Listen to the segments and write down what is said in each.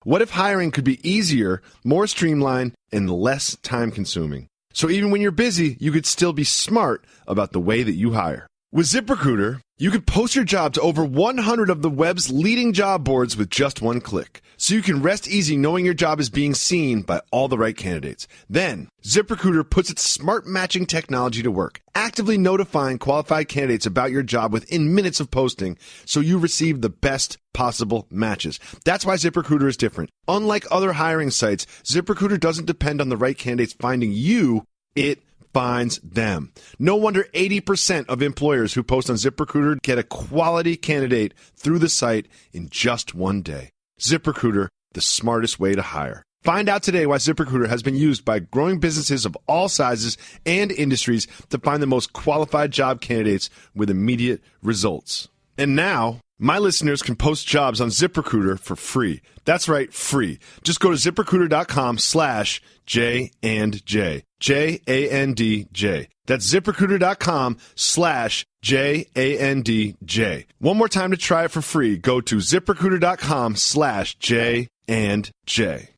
What if hiring could be easier, more streamlined, and less time-consuming? So even when you're busy, you could still be smart about the way that you hire. With ZipRecruiter, you could post your job to over 100 of the web's leading job boards with just one click. So you can rest easy knowing your job is being seen by all the right candidates. Then, ZipRecruiter puts its smart matching technology to work, actively notifying qualified candidates about your job within minutes of posting, so you receive the best possible matches. That's why ZipRecruiter is different. Unlike other hiring sites, ZipRecruiter doesn't depend on the right candidates finding you, it finds them. No wonder 80% of employers who post on ZipRecruiter get a quality candidate through the site in just one day. ZipRecruiter, the smartest way to hire. Find out today why ZipRecruiter has been used by growing businesses of all sizes and industries to find the most qualified job candidates with immediate results. And now, my listeners can post jobs on ZipRecruiter for free. That's right, free. Just go to ZipRecruiter.com/J&J. J-A-N-D-J. That's ZipRecruiter.com/J-A-N-D-J. One more time to try it for free. Go to ZipRecruiter.com/J&J.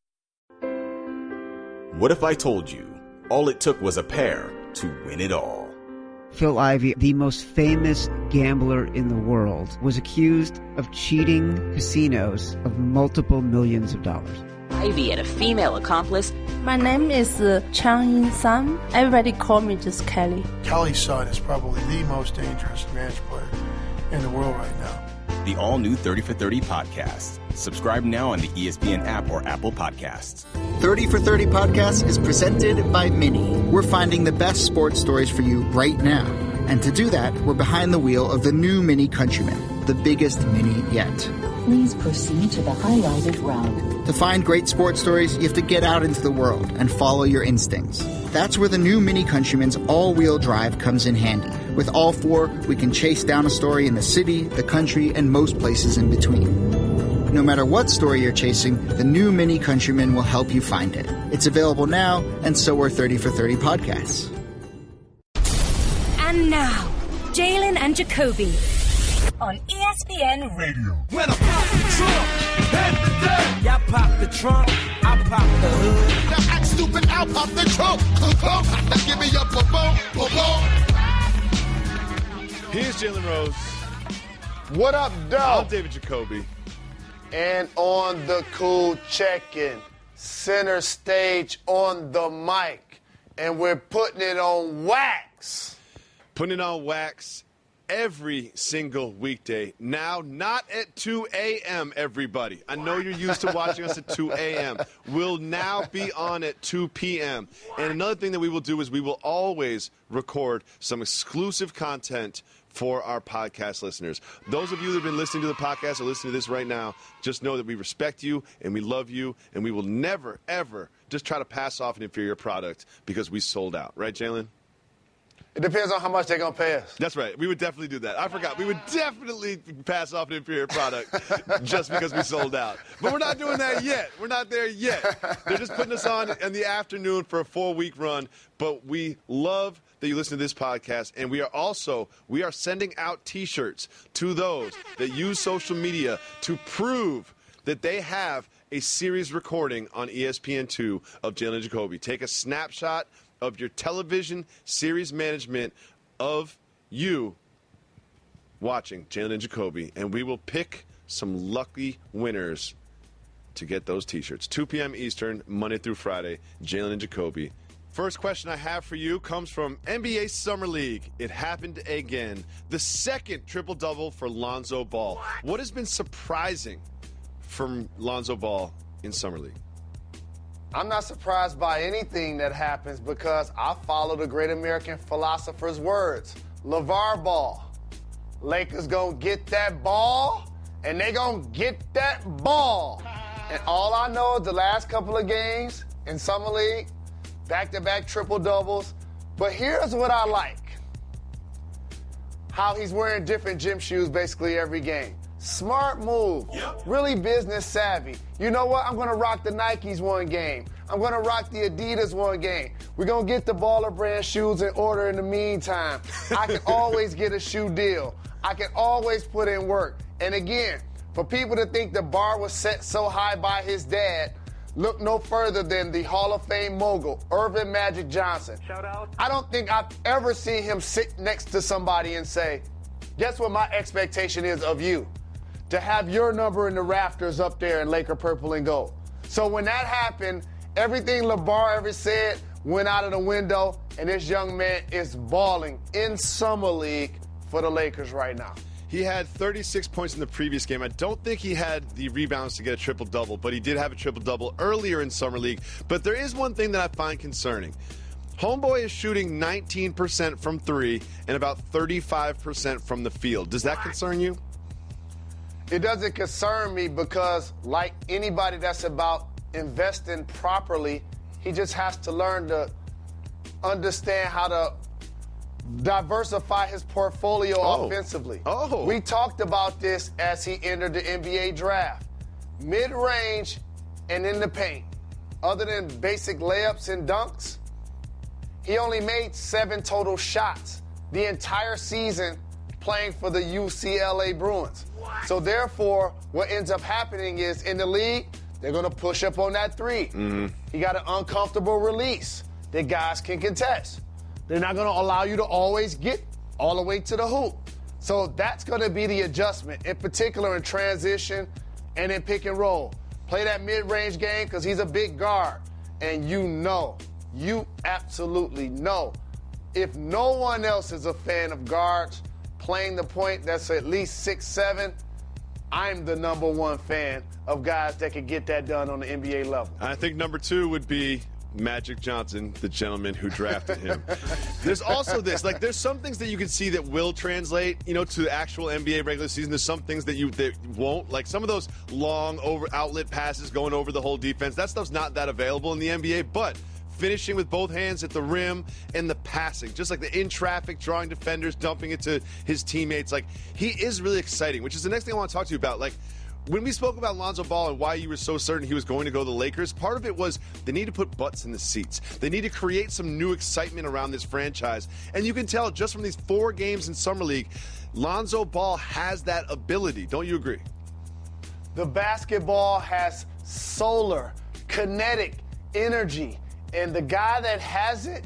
What if I told you all it took was a pair to win it all? Phil Ivey, the most famous gambler in the world, was accused of cheating casinos of multiple millions of dollars. Ivy had a female accomplice. My name is Chang Yin San. Everybody call me just Kelly. Kelly's son is probably the most dangerous match player in the world right now. The all-new 30 for 30 podcast. Subscribe now on the ESPN app or Apple Podcasts. 30 for 30 podcast is presented by Mini. We're finding the best sports stories for you right now. And to do that, we're behind the wheel of the new Mini Countryman, the biggest Mini yet. Please proceed to the highlighted route. To find great sports stories, you have to get out into the world and follow your instincts. That's where the new Mini Countryman's all-wheel drive comes in handy. With all four, we can chase down a story in the city, the country, and most places in between. No matter what story you're chasing, the new Mini Countryman will help you find it. It's available now, and so are 30 for 30 podcasts. And now, Jalen and Jacoby on ESPN Radio. When I pop the trunk, head the deck. Y'all pop the trunk, I pop the hood. Now act stupid, I'll pop the trunk. Now give me your boom. Here's Jalen Rose. What up, dog? I'm David Jacoby. And on the cool check-in, center stage on the mic, and we're putting it on wax. Putting it on wax every single weekday. Now, not at 2 a.m., everybody. I know you're used to watching us at 2 a.m. We'll now be on at 2 p.m. And another thing that we will do is we will always record some exclusive content for our podcast listeners. Those of you that have been listening to the podcast or listening to this right now, just know that we respect you and we love you, and we will never, ever just try to pass off an inferior product because we sold out. Right, Jalen? It depends on how much they're going to pay us. That's right. We would definitely do that. I forgot. We would definitely pass off an inferior product just because we sold out. But we're not doing that yet. We're not there yet. They're just putting us on in the afternoon for a 4-week run. But we love that you listen to this podcast. And we are sending out T-shirts to those that use social media to prove that they have a series recording on ESPN2 of Jalen Jacoby. Take a snapshot of your television series management of you watching Jalen Jacoby, and we will pick some lucky winners to get those T-shirts. 2 p.m. Eastern, Monday through Friday, Jalen and Jacoby. First question I have for you comes from NBA Summer League. It happened again. The second triple-double for Lonzo Ball. What has been surprising from Lonzo Ball in Summer League? I'm not surprised by anything that happens because I follow the great American philosopher's words. LeVar Ball. Lakers gonna get that ball, and they gonna get that ball. And all I know is the last couple of games in Summer League, back-to-back triple-doubles. But here's what I like. How he's wearing different gym shoes basically every game. Smart move. Yep. Really business savvy. You know what? I'm going to rock the Nikes one game. I'm going to rock the Adidas one game. We're going to get the Baller brand shoes in order in the meantime. I can always get a shoe deal. I can always put in work. And again, For people to think the bar was set so high by his dad, look no further than the Hall of Fame mogul, Irvin Magic Johnson. Shout out. I don't think I've ever seen him sit next to somebody and say, guess what my expectation is of you? To have your number in the rafters up there in Laker purple and gold. So when that happened, everything LeVar ever said went out of the window, and this young man is balling in Summer League for the Lakers right now. He had 36 points in the previous game. I don't think he had the rebounds to get a triple-double, but he did have a triple-double earlier in Summer League. But there is one thing that I find concerning. Homeboy is shooting 19% from three and about 35% from the field. Does that concern you? It doesn't concern me because, like anybody that's about investing properly, he just has to learn to understand how to diversify his portfolio offensively. We talked about this as he entered the NBA draft. Mid-range and in the paint. Other than basic layups and dunks, he only made 7 total shots the entire season playing for the UCLA Bruins. So therefore, what ends up happening is in the league, they're going to push up on that three. He got an uncomfortable release that guys can contest. They're not going to allow you to always get all the way to the hoop. So that's going to be the adjustment, in particular in transition and in pick and roll. Play that mid-range game because he's a big guard. And you absolutely know, if no one else is a fan of guards playing the point that's at least 6'7", I'm the number one fan of guys that can get that done on the NBA level. I think number 2 would be Magic Johnson, the gentleman who drafted him. There's also this, like, there's some things that you can see that will translate, you know, to the actual NBA regular season. There's some things that won't, like some of those long outlet passes going over the whole defense. That stuff's not that available in the NBA, but finishing with both hands at the rim and the passing, just like the in traffic, drawing defenders, dumping it to his teammates. Like, he is really exciting, which is the next thing I want to talk to you about. Like, when we spoke about Lonzo Ball and why you were so certain he was going to go to the Lakers, part of it was they need to put butts in the seats. They need to create some new excitement around this franchise. And you can tell just from these 4 games in Summer League, Lonzo Ball has that ability. Don't you agree? The basketball has solar, kinetic energy. And the guy that has it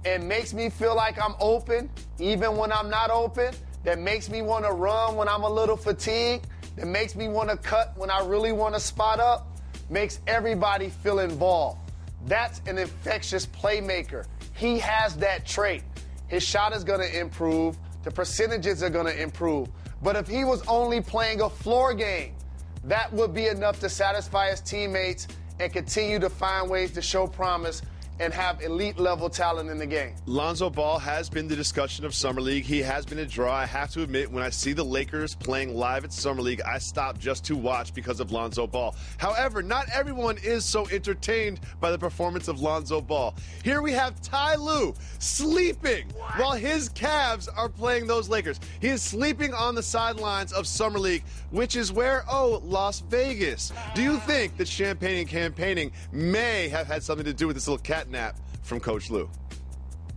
and makes me feel like I'm open, even when I'm not open, that makes me want to run when I'm a little fatigued, that makes me want to cut when I really want to spot up, makes everybody feel involved. That's an infectious playmaker. He has that trait. His shot is going to improve. The percentages are going to improve. But if he was only playing a floor game, that would be enough to satisfy his teammates and continue to find ways to show promise and have elite-level talent in the game. Lonzo Ball has been the discussion of Summer League. He has been a draw. I have to admit, when I see the Lakers playing live at Summer League, I stop just to watch because of Lonzo Ball. However, not everyone is so entertained by the performance of Lonzo Ball. Here we have Ty Lue sleeping while his Cavs are playing those Lakers. He is sleeping on the sidelines of Summer League, which is where, Las Vegas. Do you think that champagne and campaigning may have had something to do with this little cat nap from Coach Lue?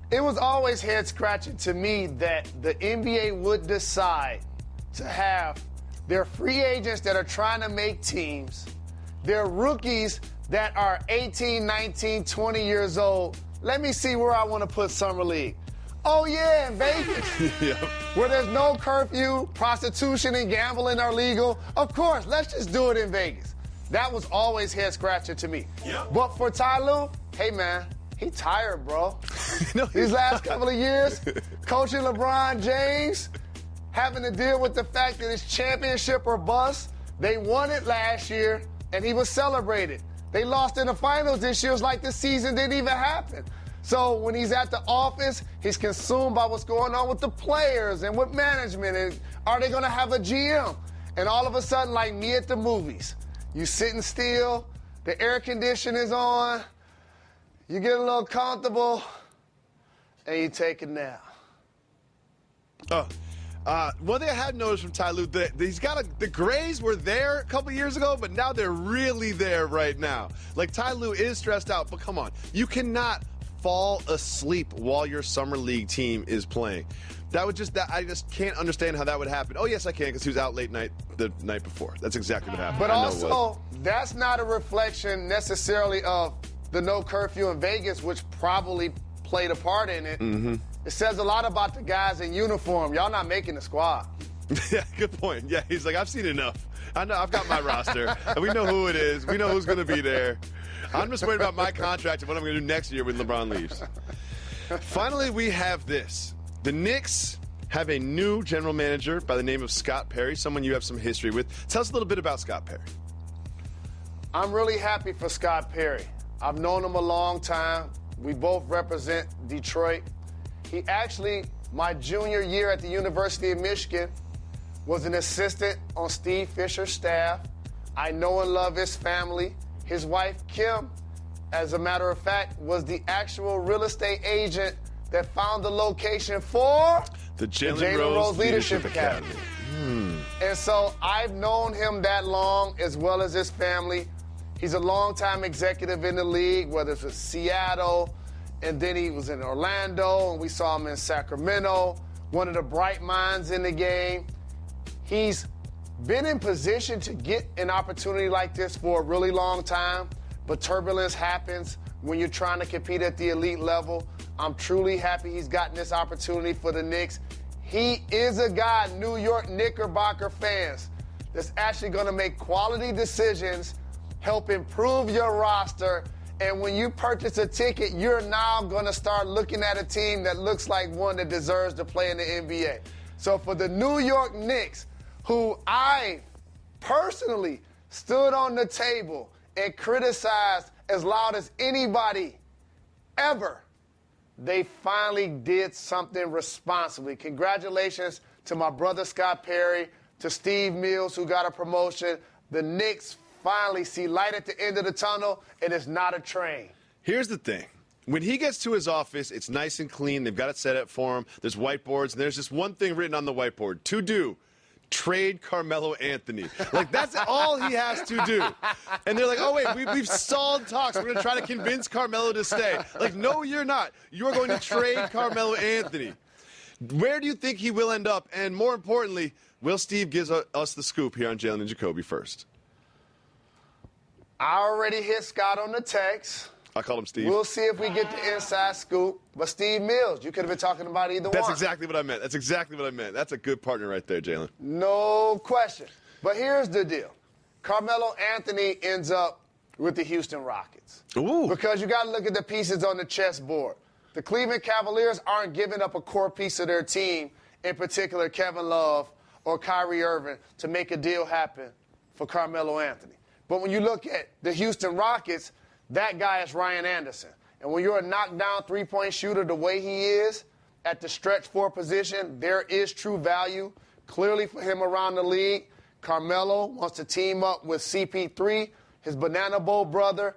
It was always head-scratching to me that the NBA would decide to have their free agents that are trying to make teams, their rookies that are 18, 19, 20 years old. Let me see where I want to put Summer League. Oh, yeah, in Vegas, Yep. Where there's no curfew, prostitution and gambling are legal. Of course, let's just do it in Vegas. That was always head-scratching to me. Yep. But for Ty Lue, hey, man, he tired, bro. These last couple of years, coaching LeBron James, having to deal with the fact that it's championship or bust. They won it last year, and he was celebrated. They lost in the finals this year. It was like the season didn't even happen. So when he's at the office, he's consumed by what's going on with the players and with management. And are they going to have a GM? And all of a sudden, like me at the movies, you sitting still, the air conditioning is on, you get a little comfortable, and you take a nap. One thing I had noticed from Ty Lue, he's got the Grays were there a couple years ago, but now they're really there right now. Like, Ty Lue is stressed out, but come on, you cannot fall asleep while your Summer League team is playing. I just can't understand how that would happen. Oh, yes, I can, because he was out late night the night before. That's exactly what happened. But also, that's not a reflection necessarily of the no curfew in Vegas, which probably played a part in it. Mm-hmm. It says a lot about the guys in uniform. Y'all not making the squad. Yeah, good point. Yeah, he's like, I've seen enough. I know, I've got my roster, and we know who it is. We know who's going to be there. I'm just worried about my contract and what I'm going to do next year when LeBron leaves. Finally, we have this. The Knicks have a new general manager by the name of Scott Perry, someone you have some history with. Tell us a little bit about Scott Perry. I'm really happy for Scott Perry. I've known him a long time. We both represent Detroit. He actually, my junior year at the University of Michigan, was an assistant on Steve Fisher's staff. I know and love his family. His wife, Kim, as a matter of fact, was the actual real estate agent that found the location for the Jalen Rose Leadership Academy. And so I've known him that long, as well as his family. He's a longtime executive in the league, whether it's with Seattle, and then he was in Orlando, and we saw him in Sacramento, one of the bright minds in the game. He's been in position to get an opportunity like this for a really long time, but turbulence happens when you're trying to compete at the elite level. I'm truly happy he's gotten this opportunity for the Knicks. He is a guy, New York Knickerbocker fans, that's actually going to make quality decisions, help improve your roster, and when you purchase a ticket, you're now going to start looking at a team that looks like one that deserves to play in the NBA. So for the New York Knicks, who I personally stood on the table and criticized as loud as anybody ever, they finally did something responsibly. Congratulations to my brother Scott Perry, to Steve Mills, who got a promotion. The Knicks finally see light at the end of the tunnel, and it's not a train. Here's the thing. When he gets to his office, it's nice and clean. They've got it set up for him. There's whiteboards, and there's just one thing written on the whiteboard. To do. Trade Carmelo Anthony. Like, that's all he has to do. And they're like, oh, wait, we've stalled talks. We're going to try to convince Carmelo to stay. Like, no, you're not. You're going to trade Carmelo Anthony. Where do you think he will end up? And more importantly, will Steve give us the scoop here on Jalen Jacoby first? I already hit Scott on the text. I call him Steve. We'll see if we get the inside scoop. But Steve Mills, you could have been talking about either one. That's exactly what I meant. That's a good partner right there, Jalen. No question. But here's the deal. Carmelo Anthony ends up with the Houston Rockets. Ooh. Because you got to look at the pieces on the chessboard. The Cleveland Cavaliers aren't giving up a core piece of their team, in particular Kevin Love or Kyrie Irving, to make a deal happen for Carmelo Anthony. But when you look at the Houston Rockets, that guy is Ryan Anderson. And when you're a knockdown three-point shooter the way he is, at the stretch four position, there is true value clearly for him around the league. Carmelo wants to team up with CP3, his Banana Bowl brother,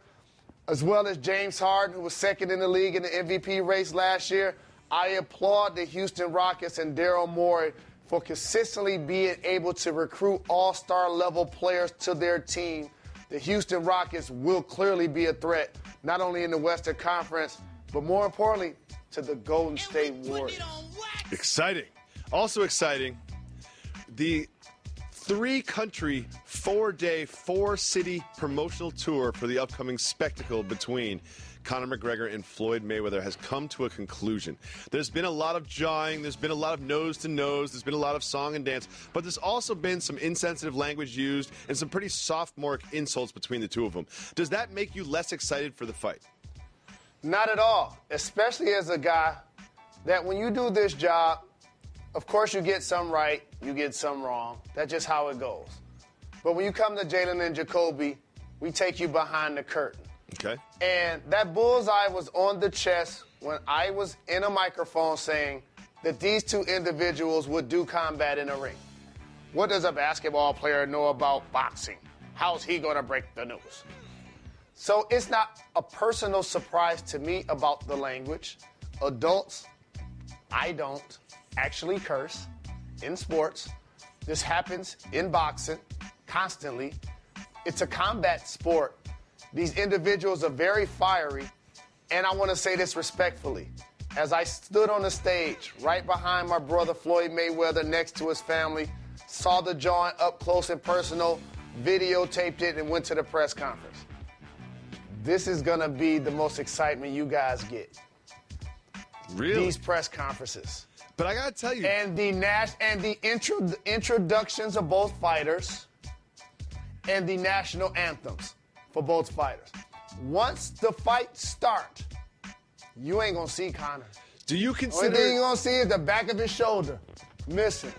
as well as James Harden, who was second in the league in the MVP race last year. I applaud the Houston Rockets and Daryl Morey for consistently being able to recruit all-star level players to their team. The Houston Rockets will clearly be a threat, not only in the Western Conference, but more importantly, to the Golden State Warriors. Exciting. Also exciting, the 3-country, 4-day, 4-city promotional tour for the upcoming spectacle between Conor McGregor and Floyd Mayweather has come to a conclusion. There's been a lot of jawing, there's been a lot of nose-to-nose, there's been a lot of song and dance, but there's also been some insensitive language used and some pretty sophomoric insults between the two of them. Does that make you less excited for the fight? Not at all, especially as a guy that when you do this job, of course you get some right, you get some wrong. That's just how it goes. But when you come to Jalen and Jacoby, we take you behind the curtain. Okay. And that bullseye was on the chest when I was in a microphone saying that these two individuals would do combat in a ring. What does a basketball player know about boxing? How's he going to break the news? So it's not a personal surprise to me about the language. Adults, I don't actually curse in sports. This happens in boxing constantly. It's a combat sport. These individuals are very fiery, and I want to say this respectfully. as I stood on the stage right behind my brother Floyd Mayweather next to his family, saw the joint up close and personal, videotaped it, and went to the press conference. This is going to be the most excitement you guys get. Really? These press conferences. But I got to tell you. And the introductions of both fighters and the national anthems for both fighters. Once the fight starts, you ain't going to see Conor. Do you consider... Only thing you're going to see is the back of his shoulder missing.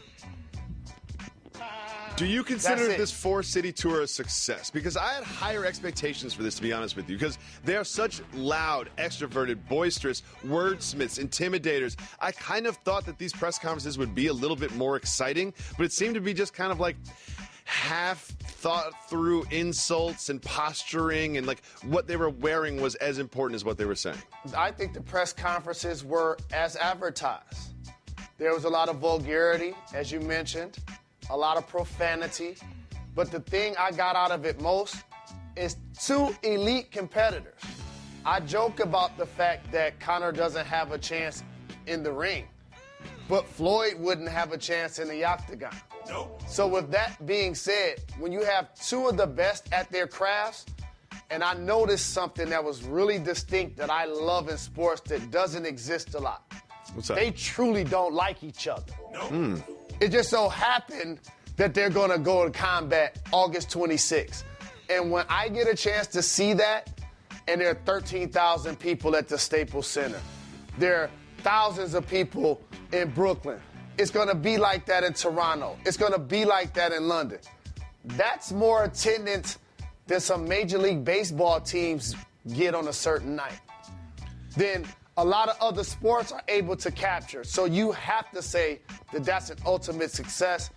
Do you consider this four-city tour a success? Because I had higher expectations for this, to be honest with you, because they are such loud, extroverted, boisterous, wordsmiths, intimidators. I kind of thought that these press conferences would be a little bit more exciting, but it seemed to be just kind of like half-thought-through insults and posturing, and like what they were wearing was as important as what they were saying. I think the press conferences were as advertised. There was a lot of vulgarity, as you mentioned, a lot of profanity, but the thing I got out of it most is two elite competitors. I joke about the fact that Conor doesn't have a chance in the ring, but Floyd wouldn't have a chance in the octagon. No. So with that being said, when you have two of the best at their crafts, and I noticed something that was really distinct that I love in sports that doesn't exist a lot. What's that? They truly don't like each other. No. It just so happened that they're going to go to combat August 26th. And when I get a chance to see that, and there are 13,000 people at the Staples Center, there are thousands of people in Brooklyn. It's going to be like that in Toronto. It's going to be like that in London. That's more attendance than some Major League Baseball teams get on a certain night. Then a lot of other sports are able to capture. So you have to say that that's an ultimate success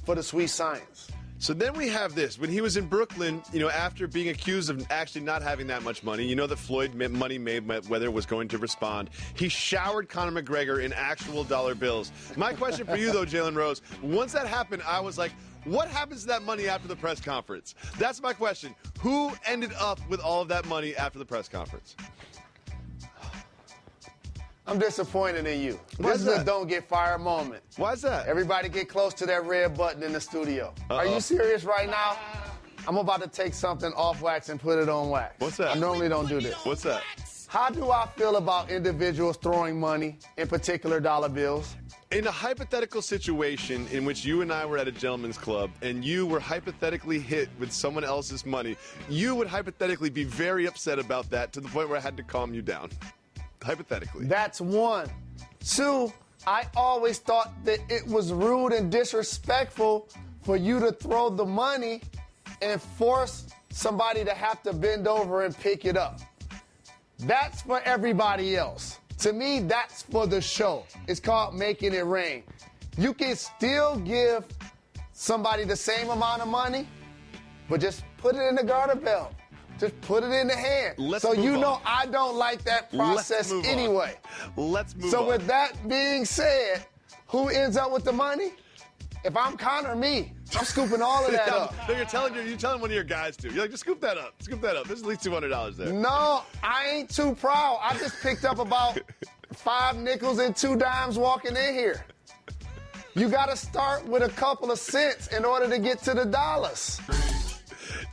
for the Sweet Science. So then we have this. When he was in Brooklyn, after being accused of actually not having that much money, that Floyd Money Mayweather was going to respond. He showered Conor McGregor in actual dollar bills. My question for you, though, Jalen Rose, once that happened, I was like, what happens to that money after the press conference? That's my question. Who ended up with all of that money after the press conference? I'm disappointed in you. Why's This is that? a don't get fired moment. Why's that? Everybody get close to that red button in the studio. Uh-oh. Are you serious right now? I'm about to take something off wax and put it on wax. What's that? I normally don't do this. What's that? How do I feel about individuals throwing money, in particular dollar bills? In a hypothetical situation in which you and I were at a gentleman's club and you were hypothetically hit with someone else's money, you would hypothetically be very upset about that to the point where I had to calm you down. Hypothetically. That's one. Two, I always thought that it was rude and disrespectful for you to throw the money and force somebody to have to bend over and pick it up. That's for everybody else. To me, that's for the show. It's called making it rain. You can still give somebody the same amount of money, but just put it in the garter belt. Just put it in the hand. So you know I don't like that process anyway. Let's move on. So with that being said, who ends up with the money? If I'm Conor, me. I'm scooping all of that up. No, you're telling one of your guys to. You're like, just scoop that up. Scoop that up. There's at least $200 there. No, I ain't too proud. I just picked up about 5 nickels and 2 dimes walking in here. You got to start with a couple of cents in order to get to the dollars.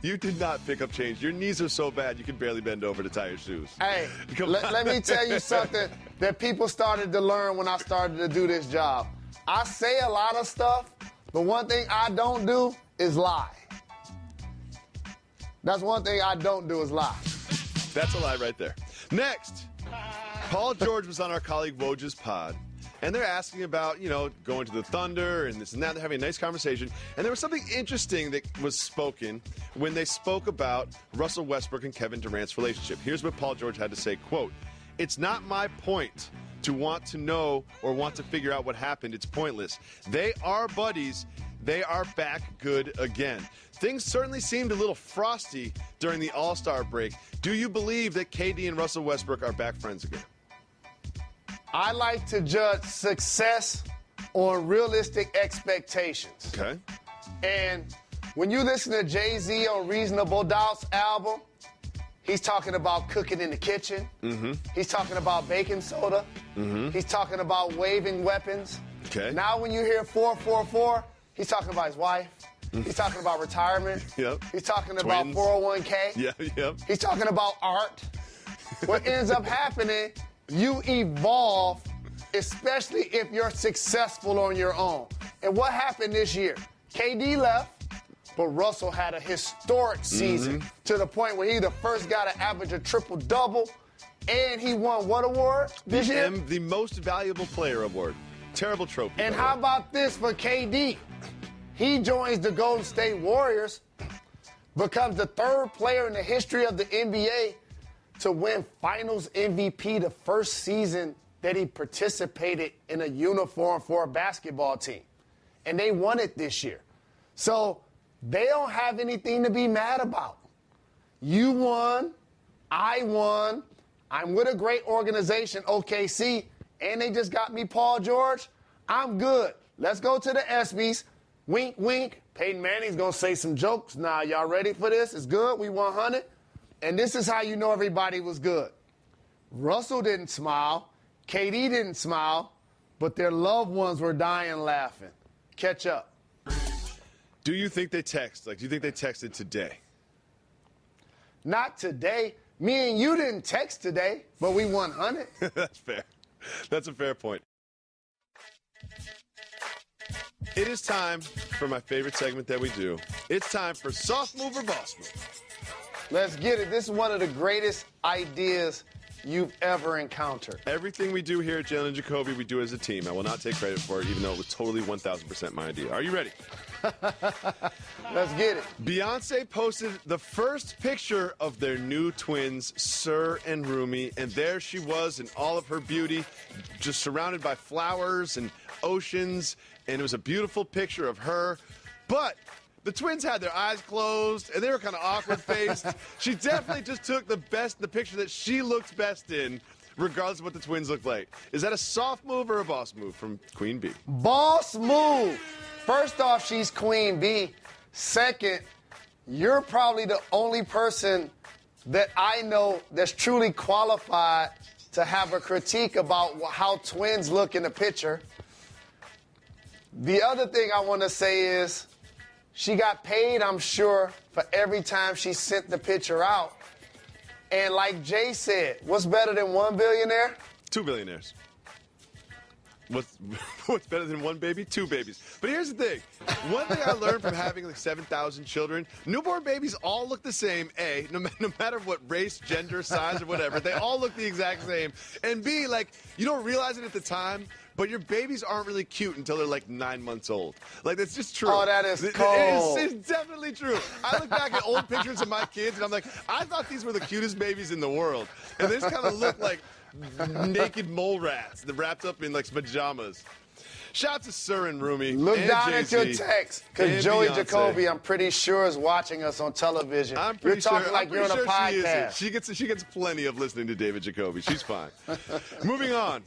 You did not pick up change. Your knees are so bad you can barely bend over to tie your shoes. Hey, let me tell you something that people started to learn when I started to do this job. I say a lot of stuff, but one thing I don't do is lie. That's one thing I don't do is lie. That's a lie right there. Next, Paul George was on our colleague Woj's pod. And they're asking about, going to the Thunder and this and that. They're having a nice conversation. And there was something interesting that was spoken when they spoke about Russell Westbrook and Kevin Durant's relationship. Here's what Paul George had to say, quote, "It's not my point to want to know or want to figure out what happened. It's pointless. They are buddies. They are back good again. Things certainly seemed a little frosty during the All-Star break. Do you believe that KD and Russell Westbrook are back friends again?" I like to judge success on realistic expectations. Okay. And when you listen to Jay-Z on Reasonable Doubt's album, He's talking about cooking in the kitchen. Mm-hmm. He's talking about baking soda. Mm-hmm. He's talking about waving weapons. Okay. Now when you hear 444, he's talking about his wife. He's talking about retirement. Yep. He's talking Twins. about 401k. Yeah, yep. He's talking about art. What ends up happening, you evolve, especially if you're successful on your own. And what happened this year? KD left, but Russell had a historic season to the point where he the first guy to average a triple-double, and he won what award this year? The Most Valuable Player Award. Terrible trophy. And how about this for KD? He joins the Golden State Warriors, becomes the third player in the history of the NBA to win Finals MVP the first season that he participated in a uniform for a basketball team. And they won it this year. So they don't have anything to be mad about. You won. I won. I'm with a great organization, OKC, and they just got me Paul George. I'm good. Let's go to the ESPYs. Wink, wink. Peyton Manning's going to say some jokes. Nah, y'all ready for this? It's good. We 100. And this is how you know everybody was good. Russell didn't smile. KD didn't smile. But their loved ones were dying laughing. Catch up. Do you think they text? Like, do you think they texted today? Not today. Me and you didn't text today, but we 100. That's fair. That's a fair point. It is time for my favorite segment that we do. It's time for Soft Move or Boss Move. Let's get it. This is one of the greatest ideas you've ever encountered. Everything we do here at Jalen Jacoby, we do as a team. I will not take credit for it, even though it was totally 1,000% my idea. Are you ready? Let's get it. Beyonce posted the first picture of their new twins, Sir and Rumi, and there she was in all of her beauty, just surrounded by flowers and oceans, and it was a beautiful picture of her. But the twins had their eyes closed, and they were kind of awkward-faced. She definitely just took the picture that she looked best in, regardless of what the twins look like. Is that a soft move or a boss move from Queen Bee? Boss move. First off, she's Queen Bee. Second, you're probably the only person that I know that's truly qualified to have a critique about how twins look in the picture. The other thing I want to say is she got paid, I'm sure, for every time she sent the picture out. And like Jay said, what's better than one billionaire? 2 billionaires. What's better than one baby? 2 babies. But here's the thing. One thing I learned from having like 7,000 children, newborn babies all look the same, A, no matter what race, gender, size, or whatever. They all look the exact same. And B, like, you don't realize it at the time, but your babies aren't really cute until they're like 9 months old. Like, that's just true. Oh, that is cold. It's definitely true. I look back at old pictures of my kids, and I'm like, I thought these were the cutest babies in the world. And they just kind of look like naked mole rats that wrapped up in like pajamas. Shout out to Sir and Rumi. Look and down Jay-Z, at your text, because Joey Jacoby, I'm pretty sure, is watching us on television. You're talking like you're on a podcast. She gets plenty of listening to David Jacoby. She's fine. Moving on.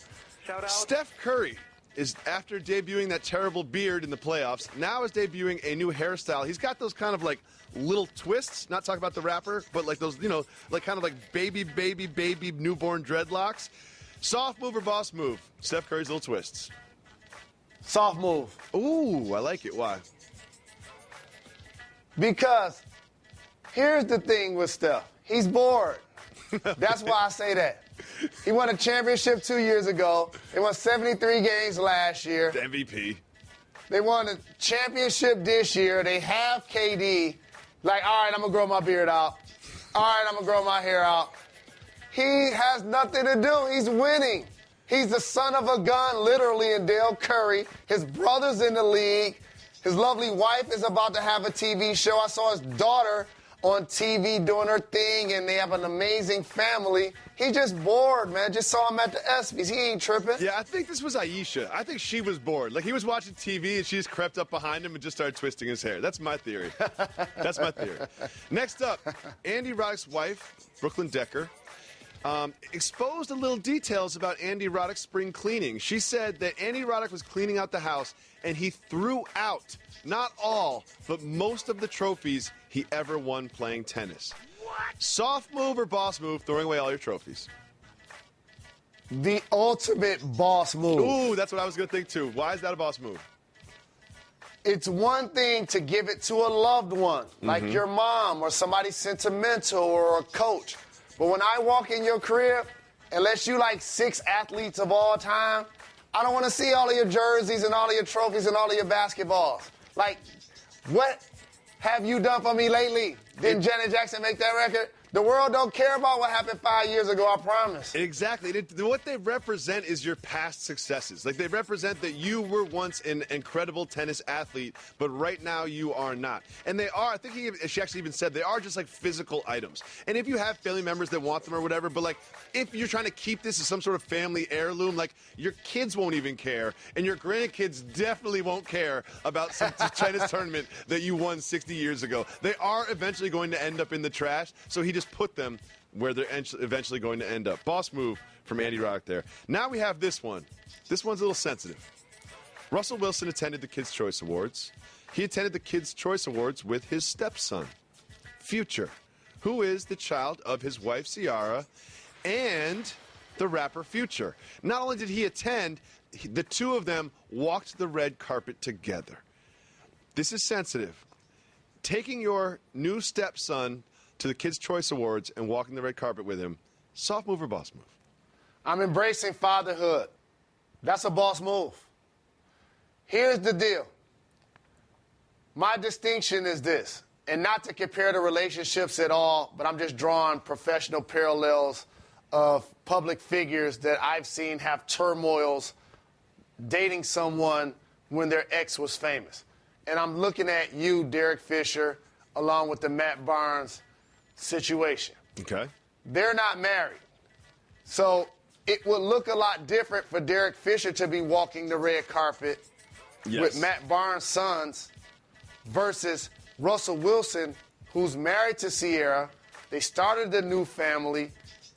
Steph Curry is, after debuting that terrible beard in the playoffs, now is debuting a new hairstyle. He's got those kind of like little twists, not talking about the rapper, but like those, you know, like kind of like baby newborn dreadlocks. Soft move or boss move? Steph Curry's little twists. Soft move. Ooh, I like it. Why? Because here's the thing with Steph. He's bored. That's why I say that. He won a championship 2 years ago. They won 73 games last year. The MVP. They won a championship this year. They have KD. Like, all right, I'm going to grow my beard out. All right, I'm going to grow my hair out. He has nothing to do. He's winning. He's the son of a gun, literally, in Dale Curry. His brother's in the league. His lovely wife is about to have a TV show. I saw his daughter on TV doing her thing, and they have an amazing family. He's just bored, man. Just saw him at the ESPYs. He ain't tripping. Yeah, I think this was Aisha. I think she was bored. Like, he was watching TV, and she just crept up behind him and just started twisting his hair. That's my theory. That's my theory. Next up, Andy Roddick's wife, Brooklyn Decker, exposed a little details about Andy Roddick's spring cleaning. She said that Andy Roddick was cleaning out the house, and he threw out, not all, but most of the trophies he ever won playing tennis. Soft move or boss move, throwing away all your trophies? The ultimate boss move. Ooh, that's what I was going to think, too. Why is that a boss move? It's one thing to give it to a loved one, like your mom or somebody sentimental or a coach. But when I walk in your crib, unless you like 6 athletes of all time, I don't want to see all of your jerseys and all of your trophies and all of your basketballs. Like, what have you done for me lately? Didn't Janet Jackson make that record? The world don't care about what happened 5 years ago, I promise. Exactly. What they represent is your past successes. Like, they represent that you were once an incredible tennis athlete, but right now you are not. And they are, I think she actually even said, they are just like physical items. And if you have family members that want them or whatever, but like, if you're trying to keep this as some sort of family heirloom, like, your kids won't even care, and your grandkids definitely won't care about some tennis tournament that you won 60 years ago. They are eventually going to end up in the trash, so he just put them where they're eventually going to end up. Boss move from Andy Roddick there. Now we have this one. This one's a little sensitive. Russell Wilson attended the Kids' Choice Awards. He attended the Kids' Choice Awards with his stepson, Future, who is the child of his wife, Ciara, and the rapper Future. Not only did he attend, the two of them walked the red carpet together. This is sensitive. Taking your new stepson to the Kids' Choice Awards and walking the red carpet with him, soft move or boss move? I'm embracing fatherhood. That's a boss move. Here's the deal. My distinction is this, and not to compare the relationships at all, but I'm just drawing professional parallels of public figures that I've seen have turmoils dating someone when their ex was famous. And I'm looking at you, Derek Fisher, along with the Matt Barnes situation. Okay. They're not married. So it would look a lot different for Derek Fisher to be walking the red carpet with Matt Barnes' sons versus Russell Wilson, who's married to Ciara. They started a new family.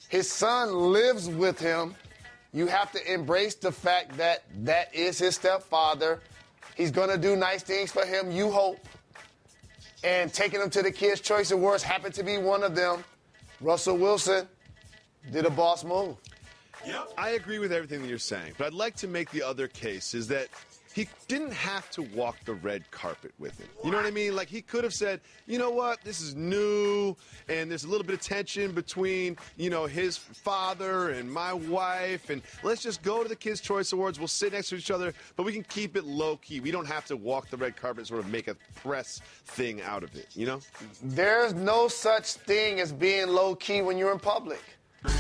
His son lives with him. You have to embrace the fact that that is his stepfather. He's going to do nice things for him, you hope. And taking him to the Kids' Choice Awards happened to be one of them. Russell Wilson did a boss move. Yep. I agree with everything that you're saying, but I'd like to make the other case is that he didn't have to walk the red carpet with him. You know what I mean? Like, he could have said, you know what, this is new, and there's a little bit of tension between, you know, his father and my wife, and let's just go to the Kids' Choice Awards. We'll sit next to each other, but we can keep it low-key. We don't have to walk the red carpet and sort of make a press thing out of it, you know? There's no such thing as being low-key when you're in public.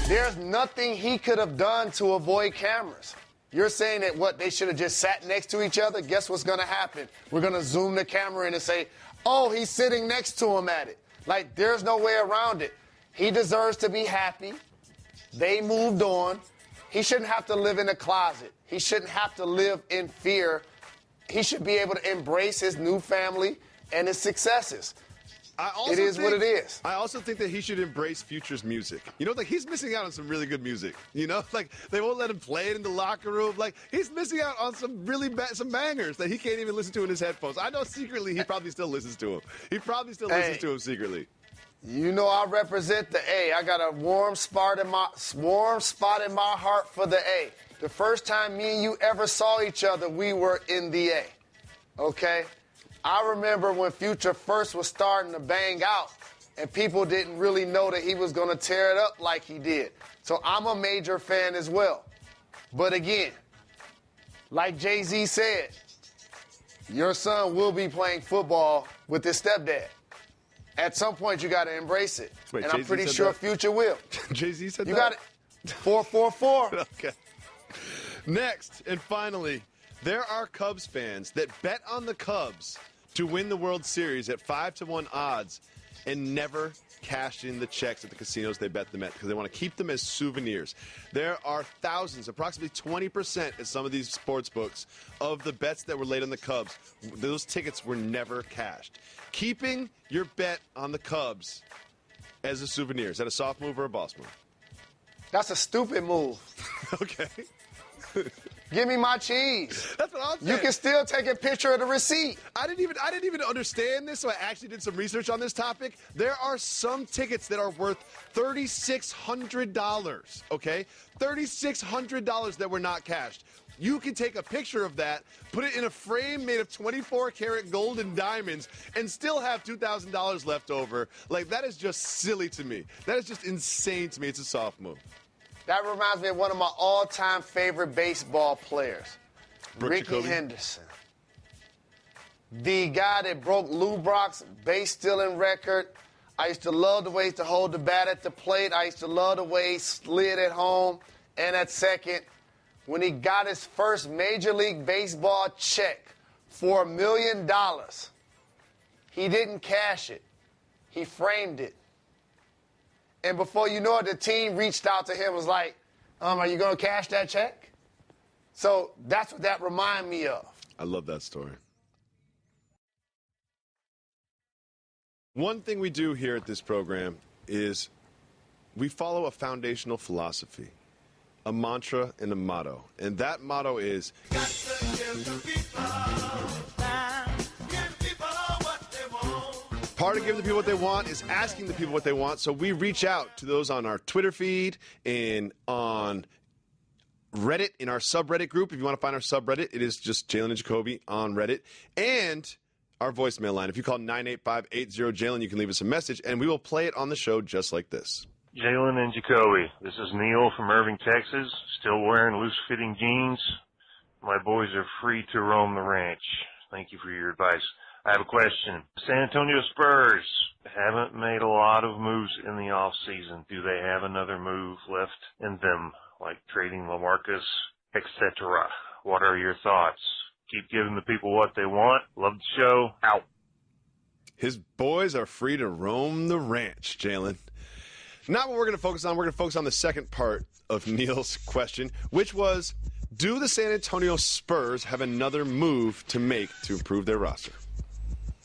There's nothing he could have done to avoid cameras. You're saying that, what, they should have just sat next to each other? Guess what's going to happen? We're going to zoom the camera in and say, oh, he's sitting next to him at it. Like, there's no way around it. He deserves to be happy. They moved on. He shouldn't have to live in a closet. He shouldn't have to live in fear. He should be able to embrace his new family and his successes. It is what it is. I also think that he should embrace Future's music. You know, like, he's missing out on some really good music. You know, like, they won't let him play it in the locker room. Like, he's missing out on some really some bangers that he can't even listen to in his headphones. I know secretly he probably still listens to him. He probably still listens to him secretly. You know, I represent the A. I got a warm spot in my heart for the A. The first time me and you ever saw each other, we were in the A. Okay? I remember when Future first was starting to bang out, and people didn't really know that he was going to tear it up like he did. So I'm a major fan as well. But again, like Jay-Z said, your son will be playing football with his stepdad. At some point, you got to embrace it. Wait, and Jay-Z I'm pretty said sure that? Future will. Jay-Z said you that? You got it. 444. Okay. Next, and finally, there are Cubs fans that bet on the Cubs to win the World Series at 5-1 odds and never cashed in the checks at the casinos they bet them at because they want to keep them as souvenirs. There are thousands, approximately 20% at some of these sports books of the bets that were laid on the Cubs. Those tickets were never cashed. Keeping your bet on the Cubs as a souvenir, is that a soft move or a boss move? That's a stupid move. Okay. Give me my cheese. That's what I'm saying. You can still take a picture of the receipt. I didn't even understand this, so I actually did some research on this topic. There are some tickets that are worth $3,600, okay? $3,600 that were not cashed. You can take a picture of that, put it in a frame made of 24-karat gold and diamonds, and still have $2,000 left over. Like, that is just silly to me. That is just insane to me. It's a soft move. That reminds me of one of my all-time favorite baseball players, Ricky Jacoby. Henderson. The guy that broke Lou Brock's base-stealing record. I used to love the way he used to hold the bat at the plate. I used to love the way he slid at home and at second. When he got his first Major League Baseball check for $1 million, he didn't cash it. He framed it. And before you know it, the team reached out to him and was like, are you going to cash that check? So that's what that reminded me of. I love that story. One thing we do here at this program is we follow a foundational philosophy, a mantra and a motto. And that motto is, part of giving the people what they want is asking the people what they want. So we reach out to those on our Twitter feed and on Reddit, in our subreddit group. If you want to find our subreddit, it is just Jalen and Jacoby on Reddit. And our voicemail line. If you call 985-80-JALEN, you can leave us a message, and we will play it on the show just like this. Jalen and Jacoby, this is Neil from Irving, Texas, still wearing loose-fitting jeans. My boys are free to roam the ranch. Thank you for your advice. I have a question. San Antonio Spurs haven't made a lot of moves in the offseason. Do they have another move left in them, like trading LaMarcus, etc.? What are your thoughts? Keep giving the people what they want. Love the show. Out. His boys are free to roam the ranch, Jalen. Not what we're going to focus on. We're going to focus on the second part of Neil's question, which was, do the San Antonio Spurs have another move to make to improve their roster?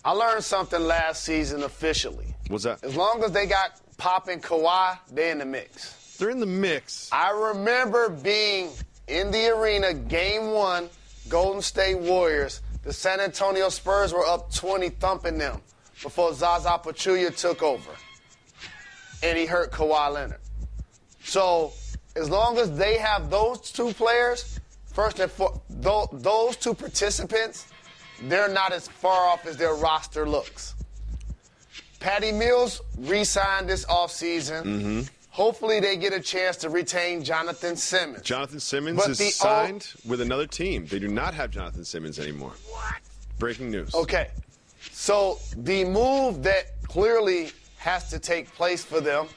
I learned something last season officially. What's that? As long as they got Pop and Kawhi, they're in the mix. They're in the mix. I remember being in the arena, Game 1, Golden State Warriors. The San Antonio Spurs were up 20, thumping them before Zaza Pachulia took over. And he hurt Kawhi Leonard. So as long as they have those two players, first and foremost, those two participants, they're not as far off as their roster looks. Patty Mills re-signed this offseason. Mm-hmm. Hopefully they get a chance to retain Jonathan Simmons. Jonathan Simmons is signed with another team. They do not have Jonathan Simmons anymore. What? Breaking news. Okay. So the move that clearly has to take place for them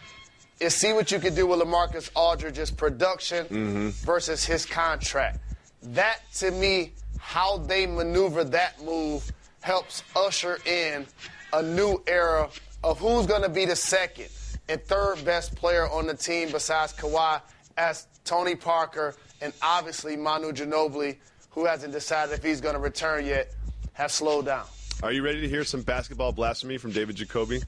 is see what you can do with LaMarcus Aldridge's production versus his contract. That, to me, how they maneuver that move helps usher in a new era of who's going to be the second and third best player on the team besides Kawhi, as Tony Parker and obviously Manu Ginobili, who hasn't decided if he's going to return yet, have slowed down. Are you ready to hear some basketball blasphemy from David Jacoby?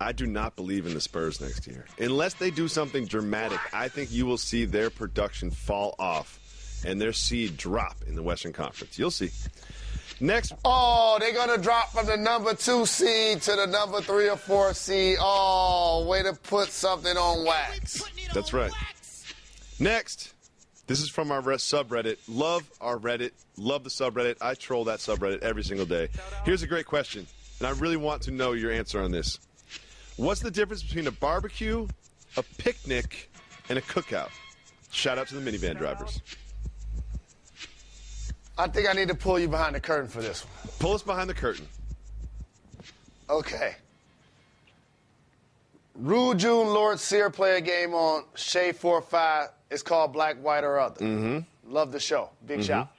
I do not believe in the Spurs next year. Unless they do something dramatic, I think you will see their production fall off and their seed drop in the Western Conference. You'll see. Next. Oh, they're going to drop from the number 2 seed to the number 3 or 4 seed. Oh, way to put something on wax. That's right. Next. This is from our subreddit. Love our Reddit. Love the subreddit. I troll that subreddit every single day. Here's a great question, and I really want to know your answer on this. What's the difference between a barbecue, a picnic, and a cookout? Shout out to the minivan drivers. I think I need to pull you behind the curtain for this one. Pull us behind the curtain. Okay. Rue June Lord Sear play a game on Shea 4-5. It's called Black, White, or Other. Mm-hmm. Love the show. Big shout.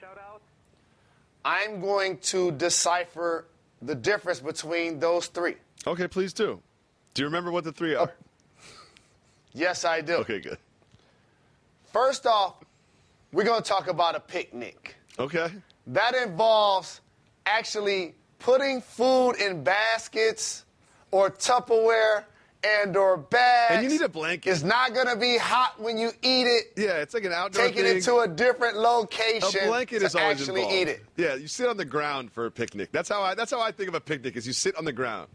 I'm going to decipher the difference between those three. Okay, please do. Do you remember what the three are? Yes, I do. Okay, good. First off, we're going to talk about a picnic. Okay. That involves actually putting food in baskets or Tupperware and or bags. And you need a blanket. It's not going to be hot when you eat it. Yeah, it's like an outdoor Taking thing. it to a different location A blanket to is always actually involved. eat it. Yeah, you sit on the ground for a picnic. That's how I think of a picnic, is you sit on the ground.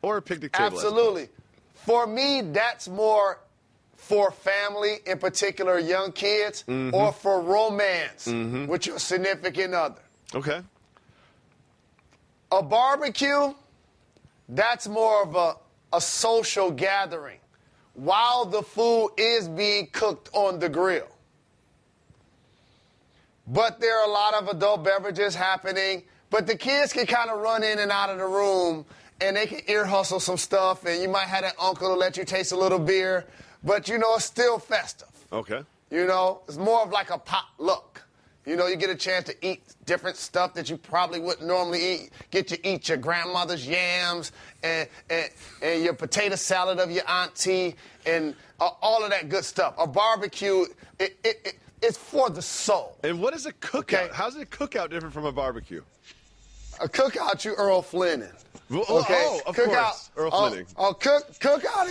Or a picnic table. Absolutely. For me, that's more for family, in particular young kids, or for romance with your significant other. Okay. A barbecue, that's more of a social gathering while the food is being cooked on the grill. But there are a lot of adult beverages happening, but the kids can kind of run in and out of the room and they can ear hustle some stuff, and you might have that uncle to let you taste a little beer, but it's still festive. Okay. It's more of like a potluck. You get a chance to eat different stuff that you probably wouldn't normally eat. Get to eat your grandmother's yams and your potato salad of your auntie and all of that good stuff. A barbecue, it's for the soul. And what is a cookout? Okay. How's a cookout different from a barbecue? A cookout, you Earl Flynning. Okay. Of course. Earl Flynning. Cookout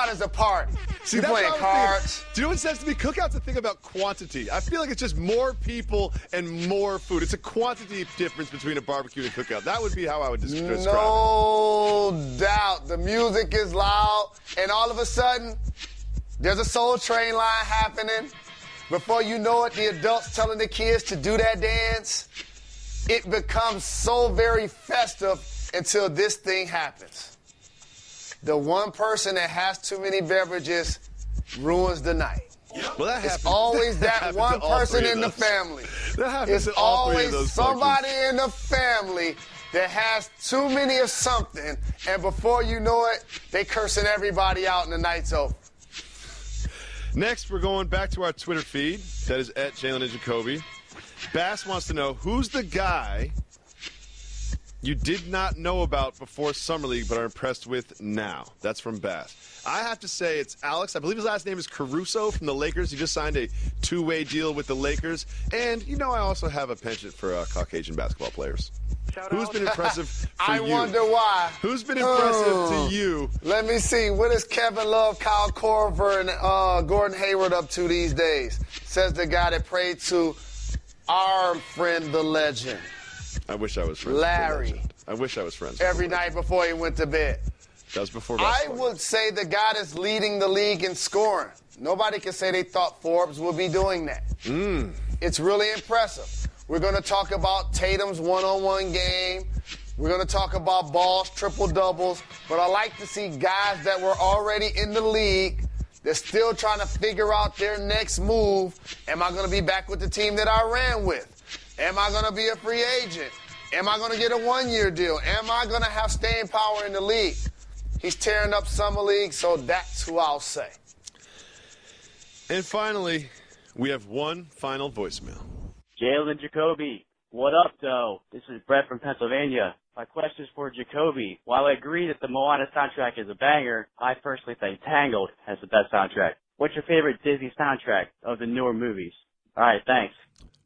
is a party. See, you're playing cards. Do you know what it says to me? Cookout's a thing about quantity. I feel like it's just more people and more food. It's a quantity difference between a barbecue and a cookout. That would be how I would describe it. No doubt. The music is loud, and all of a sudden, there's a Soul Train line happening. Before you know it, the adults telling the kids to do that dance. It becomes so very festive until this thing happens. The one person that has too many beverages ruins the night. Well, that happens. It's always that one person in the family. That happens It's to all three of always those somebody functions. in the family that has too many of something, and before you know it, they cursing everybody out and the night's over. Next, we're going back to our Twitter feed. That is at Jalen Jacoby. Bass wants to know, who's the guy you did not know about before Summer League but are impressed with now? That's from Bass. I have to say it's Alex. I believe his last name is Caruso from the Lakers. He just signed a two-way deal with the Lakers. And, I also have a penchant for Caucasian basketball players. Who's been impressive for you? I wonder why. Who's been impressive to you? Let me see. What is Kevin Love, Kyle Korver, and Gordon Hayward up to these days? Says the guy that prayed to our friend, the legend. I wish I was friends Larry. with the legend. I wish I was friends with every night before he went to bed. That was before I basketball. would say the guy that's leading the league in scoring. Nobody can say they thought Forbes would be doing that. It's really impressive. We're going to talk about Tatum's one-on-one game. We're going to talk about Ball's triple-doubles. But I like to see guys that were already in the league. They're still trying to figure out their next move. Am I going to be back with the team that I ran with? Am I going to be a free agent? Am I going to get a one-year deal? Am I going to have staying power in the league? He's tearing up Summer League, so that's who I'll say. And finally, we have one final voicemail. Jalen Jacoby, what up, though? This is Brett from Pennsylvania. My question is for Jacoby. While I agree that the Moana soundtrack is a banger, I personally think Tangled has the best soundtrack. What's your favorite Disney soundtrack of the newer movies? All right, thanks.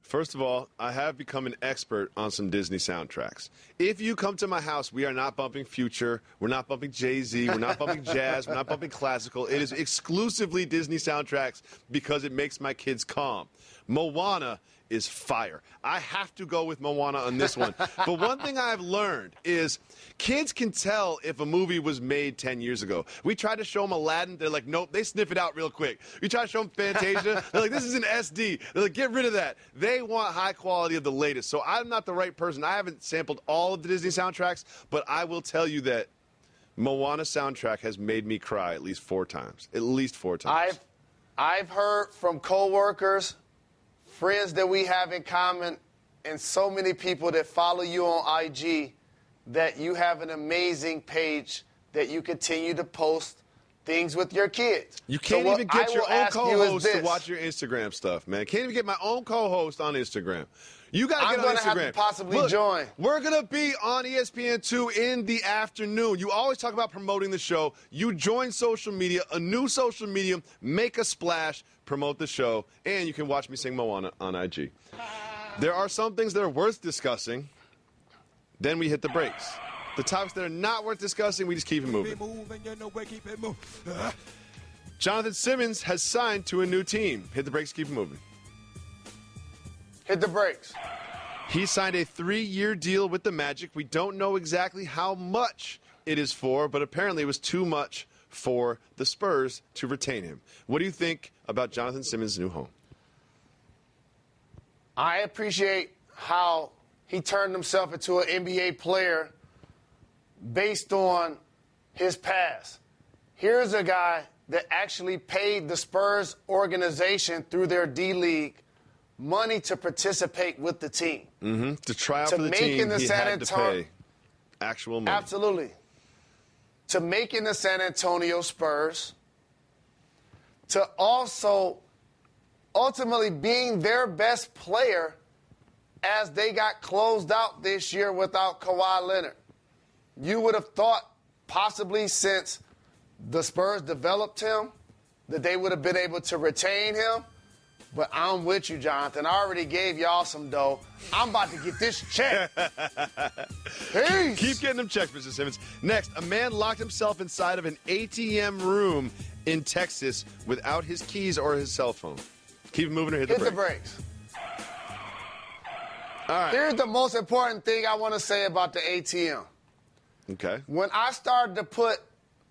First of all, I have become an expert on some Disney soundtracks. If you come to my house, we are not bumping Future, we're not bumping Jay-Z, we're not bumping jazz, we're not bumping classical. It is exclusively Disney soundtracks because it makes my kids calm. Moana is fire. I have to go with Moana on this one. But one thing I've learned is kids can tell if a movie was made 10 years ago. We tried to show them Aladdin. They're like, nope. They sniff it out real quick. We try to show them Fantasia. They're like, this is an SD. They're like, get rid of that. They want high quality of the latest. So I'm not the right person. I haven't sampled all of the Disney soundtracks, but I will tell you that Moana soundtrack has made me cry at least 4 times. At least 4 times. I've heard from coworkers, friends that we have in common, and so many people that follow you on IG, that you have an amazing page that you continue to post things with your kids. You can't even get your own co-host to watch your Instagram stuff, man. Can't even get my own co-host on Instagram. You got to get on Instagram. I'm going to have to possibly join. We're going to be on ESPN2 in the afternoon. You always talk about promoting the show. You join social media, a new social medium, make a splash, promote the show, and you can watch me sing Moana on IG. There are some things that are worth discussing. Then we hit the breaks. The topics that are not worth discussing, we just keep it moving. Jonathan Simmons has signed to a new team. Hit the brakes, keep it moving. Hit the brakes. He signed a 3-year deal with the Magic. We don't know exactly how much it is for, but apparently it was too much for the Spurs to retain him. What do you think about Jonathan Simmons' new home? I appreciate how he turned himself into an NBA player based on his past. Here's a guy that actually paid the Spurs organization through their D-League money to participate with the team. Mm-hmm. To try out for the team, he had to pay actual money. Absolutely. To making the San Antonio Spurs, to also ultimately being their best player as they got closed out this year without Kawhi Leonard. You would have thought possibly since the Spurs developed him that they would have been able to retain him. But I'm with you, Jonathan. I already gave y'all some dough. I'm about to get this check. Peace. Keep getting them checks, Mr. Simmons. Next, a man locked himself inside of an ATM room in Texas without his keys or his cell phone. Keep moving or hit the brakes. All right. Here's the most important thing I want to say about the ATM. Okay. When I started to put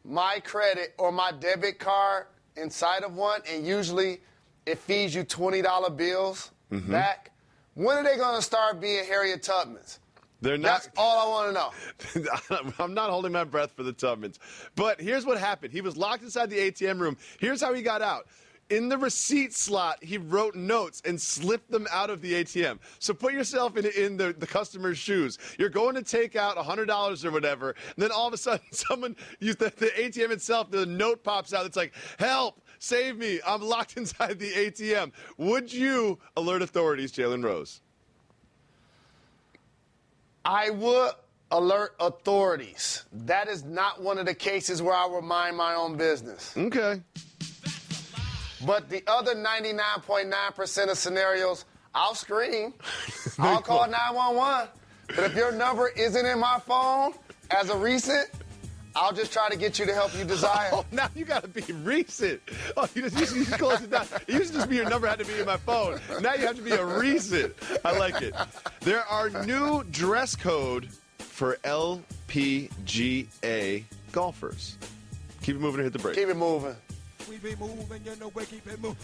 my credit or my debit card inside of one, and usually it feeds you $20 bills back, when are they going to start being Harriet Tubmans? They're not. That's all I want to know. I'm not holding my breath for the Tubmans. But here's what happened. He was locked inside the ATM room. Here's how he got out. In the receipt slot, he wrote notes and slipped them out of the ATM. So put yourself in the customer's shoes. You're going to take out $100 or whatever, and then all of a sudden someone, the ATM itself, the note pops out. It's like, help, save me. I'm locked inside the ATM. Would you alert authorities, Jalen Rose? I would alert authorities. That is not one of the cases where I will mind my own business. Okay. But the other 99.9% of scenarios, I'll scream. I'll call 911. But if your number isn't in my phone as a recent, I'll just try to get you the help you desire. Oh, now you got to be recent. Oh, you close it down. It used to just be your number had to be in my phone. Now you have to be a recent. I like it. There are new dress code for LPGA golfers. Keep it moving or hit the brakes. Keep it moving. We be moving, you know, we keep it moving.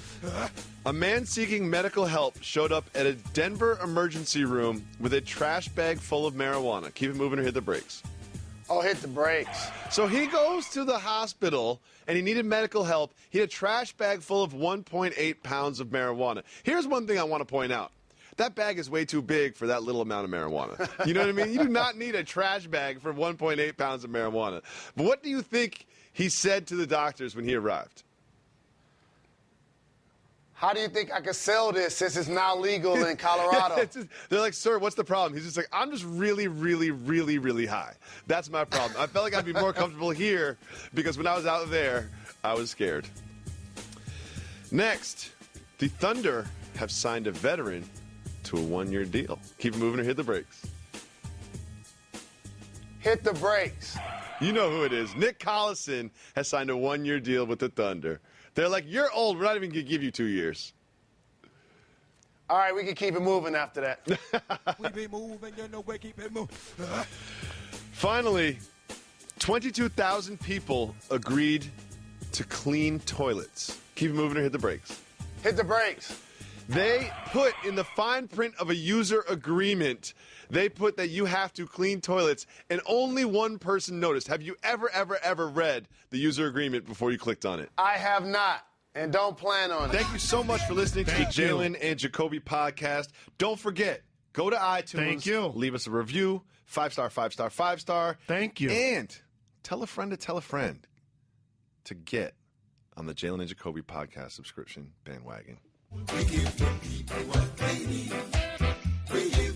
A man seeking medical help showed up at a Denver emergency room with a trash bag full of marijuana. Keep it moving or hit the brakes. Oh, hit the brakes. So he goes to the hospital and he needed medical help. He had a trash bag full of 1.8 pounds of marijuana. Here's one thing I want to point out. That bag is way too big for that little amount of marijuana. You know what I mean? You do not need a trash bag for 1.8 pounds of marijuana. But what do you think he said to the doctors when he arrived? How do you think I could sell this since it's now legal in Colorado? They're like, sir, what's the problem? He's just like, I'm just really, really, really, really high. That's my problem. I felt like I'd be more comfortable here because when I was out there, I was scared. Next, the Thunder have signed a veteran to a 1-year deal. Keep it moving or hit the brakes. Hit the brakes. You know who it is. Nick Collison has signed a 1-year deal with the Thunder. They're like, you're old. We're not even going to give you 2 years. All right, we can keep it moving after that. We be moving, you know, we keep it moving. Finally, 22,000 people agreed to clean toilets. Keep it moving or hit the brakes. Hit the brakes. They put in the fine print of a user agreement, they put that you have to clean toilets, and only one person noticed. Have you ever read the user agreement before you clicked on it? I have not, and don't plan on it. Thank you so much for listening to the Jalen and Jacoby podcast. Don't forget, go to iTunes. Thank you. Leave us a review. 5-star, 5-star, 5-star. Thank you. And tell a friend to get on the Jalen and Jacoby podcast subscription bandwagon. We give the people what they need. We give